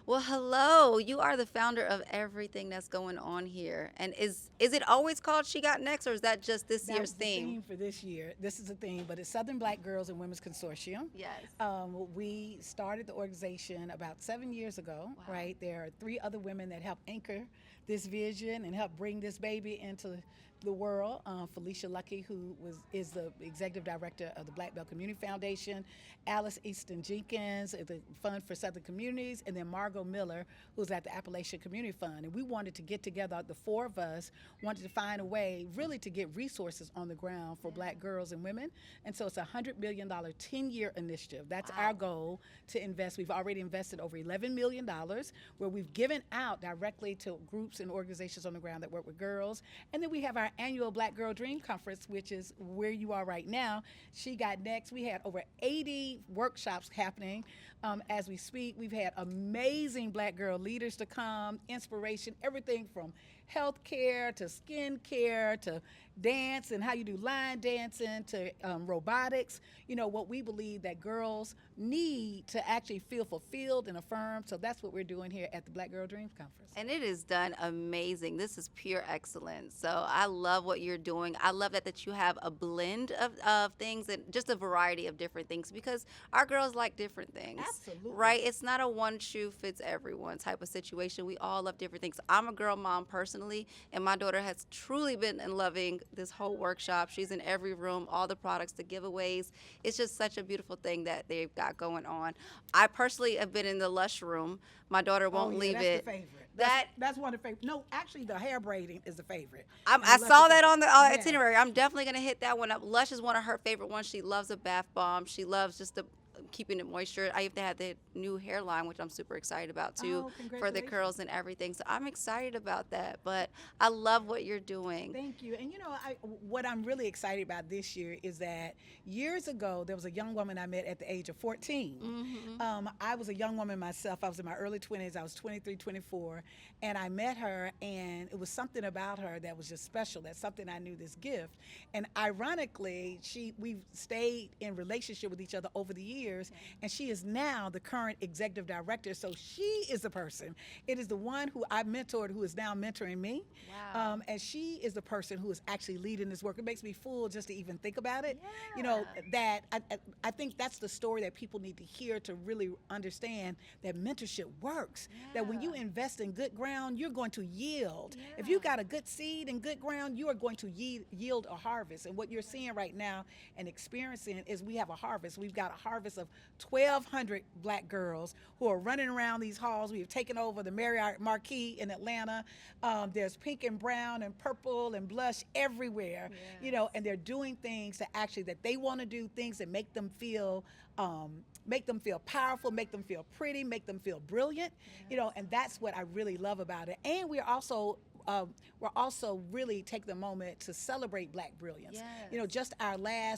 Well, hello. You are the founder of everything that's going on here. And is it always called She Got Next, or is that just this That year's was the theme? theme for this year. This is a theme, but it's Southern Black Girls and Women's Consortium. Yes. We started the organization about 7 years ago, Wow. right? There are three other women that help anchor this vision and help bring this baby into the world. Felicia Lucky, who is the executive director of the Black Belt Community Foundation, Alice Easton Jenkins at the Fund for Southern Communities, and then Margot Miller, who's at the Appalachian Community Fund. And we wanted to get together, the four of us wanted to find a way really to get resources on the ground for Black girls and women. And so it's a $100 million 10-year initiative. That's our goal to invest. We've already invested over $11 million where we've given out directly to groups and organizations on the ground that work with girls. And then we have our annual Black Girl Dream Conference, which is where you are right now. She Got Next. We had over 80 workshops happening as we speak. We've had amazing Black girl leaders to come, inspiration, everything from healthcare to skin care to dance and how you do line dancing to robotics. You know, what we believe that girls need to actually feel fulfilled and affirmed. So that's what we're doing here at the Black Girl Dreams Conference. And it is done amazing. This is pure excellence. So I love what you're doing. I love that you have a blend of things and just a variety of different things because our girls like different things. Absolutely. Right? It's not a one shoe fits everyone type of situation. We all love different things. I'm a girl mom personally, and my daughter has truly been in loving this whole workshop. She's in every room, all the products, the giveaways. It's just such a beautiful thing that they've got going on. I personally have been in the Lush room. My daughter won't leave that's it. The favorite. That That's one of the favorite. No, actually, the hair braiding is the favorite. I saw that on the Yes. itinerary. I'm definitely gonna hit that one up. Lush is one of her favorite ones. She loves a bath bomb. She loves just the keeping it moisture. I even had the new hairline, which I'm super excited about too, Oh, for the congratulations. curls and everything. So I'm excited about that. But I love what you're doing. Thank you. And you know, what I'm really excited about this year is that years ago there was a young woman I met at the age of 14. I was a young woman myself. I was in my early 20s. I was 23, 24, and I met her, and it was something about her that was just special. That's something I knew this gift. And ironically, we've stayed in relationship with each other over the years, and she is now the current executive director. So she is the person. It is the one who I mentored who is now mentoring me. Wow. And she is the person who is actually leading this work. It makes me full just to even think about it. You know, that I think that's the story that people need to hear to really understand that mentorship works. That when you invest in good ground, you're going to yield. If you got a good seed and good ground, you are going to yield a harvest. And what you're seeing right now and experiencing is we have a harvest. We've got a harvest of 1,200 Black girls who are running around these halls. We have taken over the Marriott Marquis in Atlanta. There's pink and brown and purple and blush everywhere, you know, and they're doing things that they want to do, things that make them feel powerful, make them feel pretty, make them feel brilliant, you know, and that's what I really love about it. And we're also really taking the moment to celebrate Black brilliance. Yes. You know,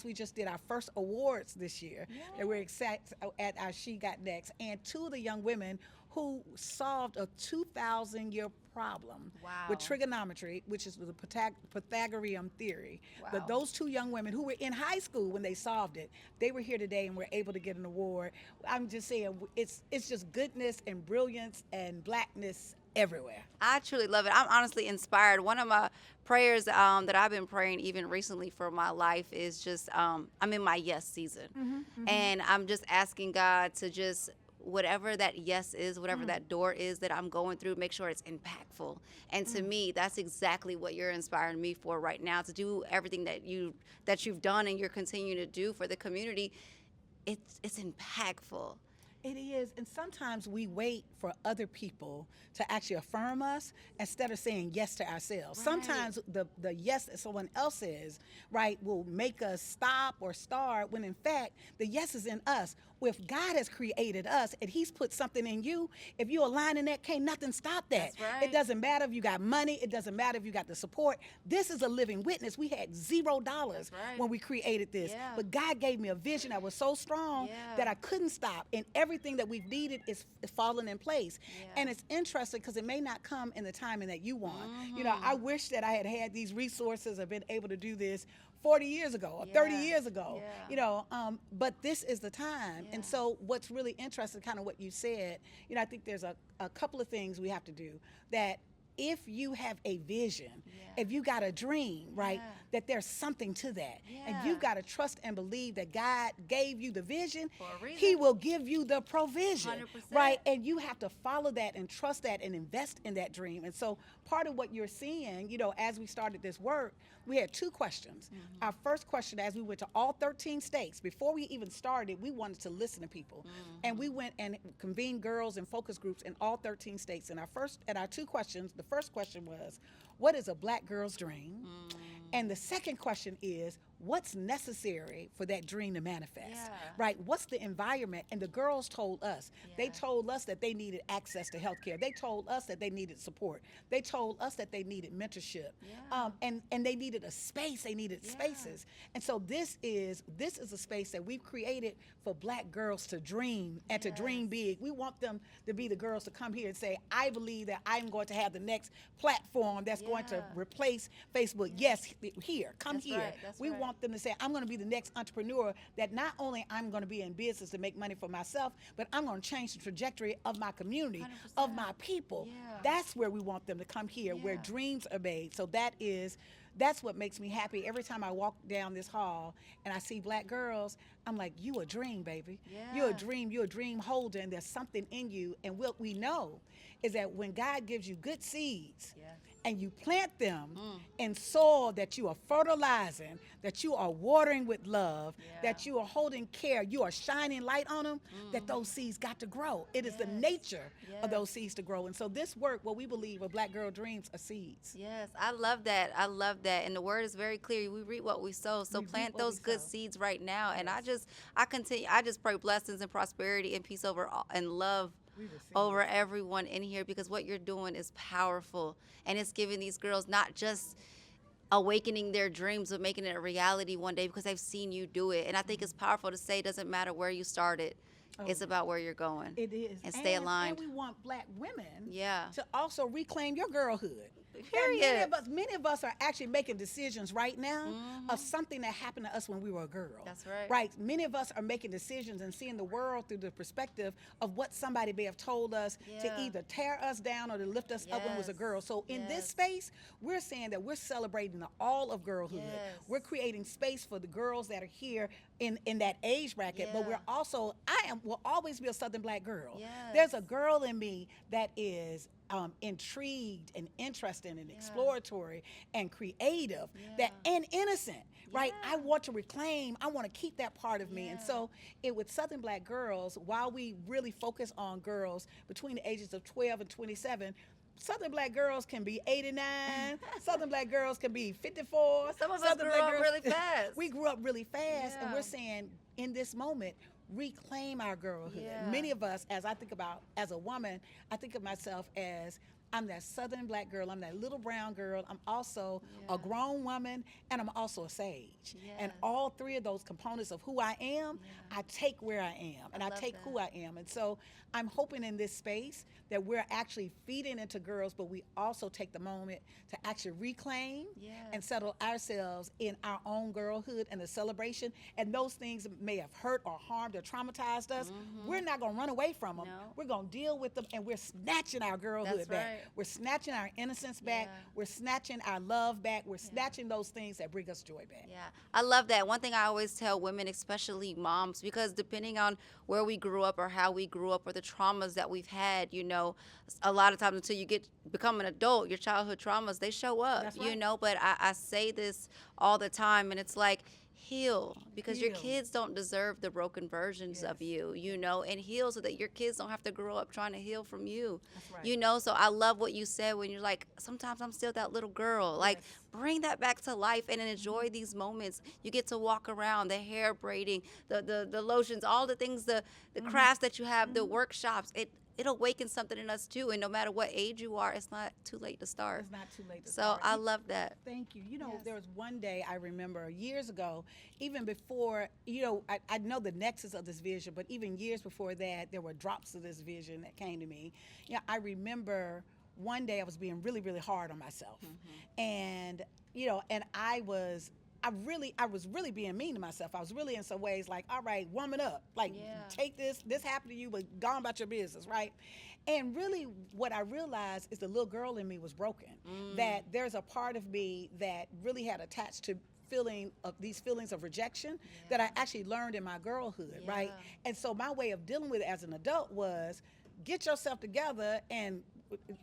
we just did our first awards this year. And we're excited at our She Got Next. And two of the young women who solved a 2,000-year problem with Wow. trigonometry, which is the Pythagorean theory. Wow. But those two young women who were in high school when they solved it, they were here today and were able to get an award. I'm just saying, it's just goodness and brilliance and Blackness everywhere. I truly love it. I'm honestly inspired. One of my prayers that I've been praying even recently for my life is just I'm in my yes season. And I'm just asking God to just whatever that yes is, whatever that door is that I'm going through, make sure it's impactful. And to me, that's exactly what you're inspiring me for right now, to do everything that you've done and you're continuing to do for the community. It's impactful. It is, and sometimes we wait for other people to actually affirm us instead of saying yes to ourselves. Right. Sometimes the yes that someone else says, right, will make us stop or start when in fact the yes is in us. If God has created us and He's put something in you, if you align in that, can't nothing stop that. That's right. It doesn't matter if you got money, it doesn't matter if you got the support. This is a living witness. We had $0 right. when we created this, Yeah. but God gave me a vision that was so strong that I couldn't stop, and everything that we've needed is falling in place. Yeah. And it's interesting because it may not come in the timing that you want. You know, I wish that I had had these resources or been able to do this 40 years ago or 30 years ago, but this is the time. And so what's really interesting, kind of what you said, I think there's a couple of things we have to do. That if you have a vision, if you got a dream, right, that there's something to that. And you've got to trust and believe that God gave you the vision. He will give you the provision, 100%. right? And you have to follow that and trust that and invest in that dream. And so part of what you're seeing, as we started this work, we had two questions. Our first question, as we went to all 13 states, before we even started, we wanted to listen to people. And we went and convened girls and focus groups in all 13 states. And our two questions, the first question was, what is a black girl's dream? And the second question is, what's necessary for that dream to manifest, right? What's the environment? And the girls told us, they told us that they needed access to healthcare. They told us that they needed support. They told us that they needed mentorship, and they needed a space. They needed spaces. And so this is a space that we've created for black girls to dream and to dream big. We want them to be the girls to come here and say, I believe that I'm going to have the next platform that's going to replace Facebook. Yes, here, come That's here. right. That's We right. want them to say, I'm going to be the next entrepreneur, that not only I'm going to be in business to make money for myself, but I'm going to change the trajectory of my community, 100%. of my people. Yeah. That's where we want them to come here, where dreams are made. So that's what makes me happy. Every time I walk down this hall and I see black girls, I'm like, you a dream, baby. You're a dream. You're a dream holder, and there's something in you. And what we know is that when God gives you good seeds, and you plant them in soil that you are fertilizing, that you are watering with love, that you are holding care, you are shining light on them, that those seeds got to grow. It is the nature of those seeds to grow. And so this work, what we believe are Black Girl Dreams, are seeds. Yes, I love that. I love that. And the word is very clear. We reap what we sow. So We reap plant what those we good sow. seeds right now. And I just pray blessings and prosperity and peace over all, and love We receive over everyone in here, because what you're doing is powerful, and it's giving these girls not just awakening their dreams, but making it a reality one day, because they've seen you do it. And I think it's powerful to say it doesn't matter where you started. It's about where you're going. It is. And stay aligned. And we want black women Yeah. to also reclaim your girlhood. Period. And many of us are actually making decisions right now of something that happened to us when we were a girl. That's right. Right. Many of us are making decisions and seeing the world through the perspective of what somebody may have told us to either tear us down or to lift us up when we was a girl. So in this space, we're saying that we're celebrating the all of girlhood. Yes. We're creating space for the girls that are here in that age bracket, but we're also, will always be a Southern black girl. Yes. There's a girl in me that is intrigued and interested and exploratory and creative and innocent, right? I want to reclaim, I want to keep that part of me. And so with Southern black girls, while we really focus on girls between the ages of 12 and 27, Southern black girls can be 89. Southern black girls can be 54. Some of us Southern grew black up girls, really fast. We grew up really fast, and Yeah. we're saying in this moment, reclaim our girlhood. Yeah. Many of us, as I think about as a woman, I think of myself as I'm that Southern black girl. I'm that little brown girl. I'm also a grown woman, and I'm also a sage. And all three of those components of who I am, I take where I am, and I love take that. who I am. And so I'm hoping in this space that we're actually feeding into girls, but we also take the moment to actually reclaim and settle ourselves in our own girlhood and the celebration. And those things may have hurt or harmed or traumatized us. We're not going to run away from them. No. We're going to deal with them, and we're snatching our girlhood That's back. right. We're snatching our innocence back. Yeah. We're snatching our love back. We're snatching those things that bring us joy back. Yeah, I love that. One thing I always tell women, especially moms, because depending on where we grew up or how we grew up or the traumas that we've had, a lot of times until you become an adult, your childhood traumas, they show up, That's right. But I say this all the time, and it's like, heal, because your Heal. kids don't deserve the broken versions of you, and heal so that your kids don't have to grow up trying to heal from you. That's right. So I love what you said when you're like, sometimes I'm still that little girl. Like, bring that back to life and enjoy these moments. You get to walk around, the hair braiding, the lotions, all the things, the crafts that you have, the workshops. It awakens something in us too, and no matter what age you are, it's not too late to start. It's not too late to So start. I love that. Thank you. Yes. There was one day I remember years ago, even before, I know the nexus of this vision, but even years before that, there were drops of this vision that came to me. I remember one day I was being really, really hard on myself. And I was I was really being mean to myself. I was really in some ways like, all right, woman up. Like, take this happened to you, but go on about your business, right? And really what I realized is the little girl in me was broken. That there's a part of me that really had attached to these feelings of rejection that I actually learned in my girlhood, right? And so my way of dealing with it as an adult was get yourself together, and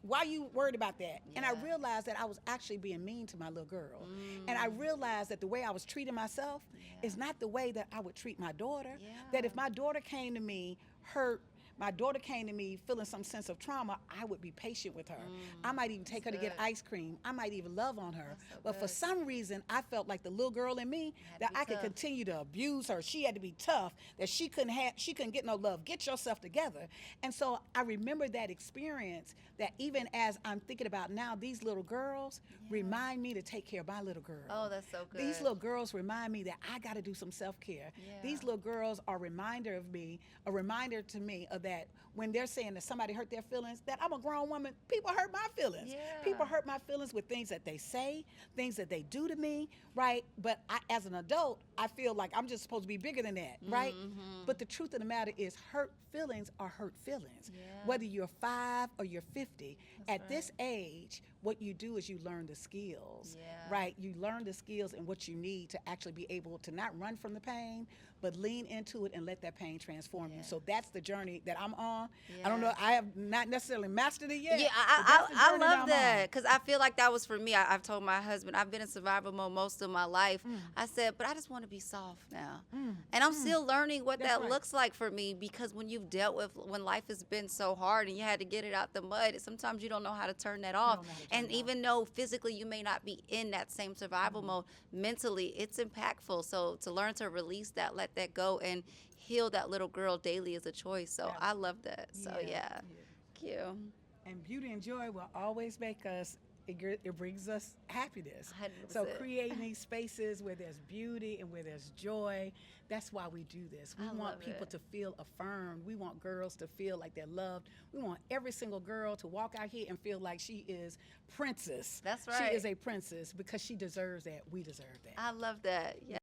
why are you worried about that? And I realized that I was actually being mean to my little girl. And I realized that the way I was treating myself is not the way that I would treat my daughter. That if my daughter came to me hurt, my daughter came to me feeling some sense of trauma, I would be patient with her. I might even take her to get ice cream. I might even love on her. But for some reason, I felt like the little girl in me, that I could continue to abuse her. She had to be tough, that she couldn't get no love. Get yourself together. And so I remember that experience, that even as I'm thinking about now, these little girls remind me to take care of my little girl. Oh, that's so good. These little girls remind me that I got to do some self-care. These little girls are a reminder to me of that when they're saying that somebody hurt their feelings, that I'm a grown woman, people hurt my feelings. People hurt my feelings with things that they say, things that they do to me, right? But as an adult, I feel like I'm just supposed to be bigger than that, right? But the truth of the matter is, hurt feelings are hurt feelings. Whether you're 5 or you're 50, at this age, what you do is you learn the skills, right? You learn the skills and what you need to actually be able to not run from the pain, but lean into it and let that pain transform you. So that's the journey that I'm on. I don't know, I have not necessarily mastered it yet. I love that, because I feel like that was for me. I've told my husband, I've been in survival mode most of my life. I said, but I just want to be soft now. And I'm still learning what that looks like for me, because when you've dealt with, when life has been so hard and you had to get it out the mud, sometimes you don't know how to turn that off. And even though physically you may not be in that same survival mode, mentally it's impactful. So to learn to release that, let that go, and heal that little girl daily is a choice. So I love that. So cute. And beauty and joy will always make us, it brings us happiness. 100%. So creating these spaces where there's beauty and where there's joy, that's why we do this. We want people to feel affirmed. We want girls to feel like they're loved. We want every single girl to walk out here and feel like she is princess. That's right. She is a princess, because she deserves that. We deserve that. I love that. Yeah.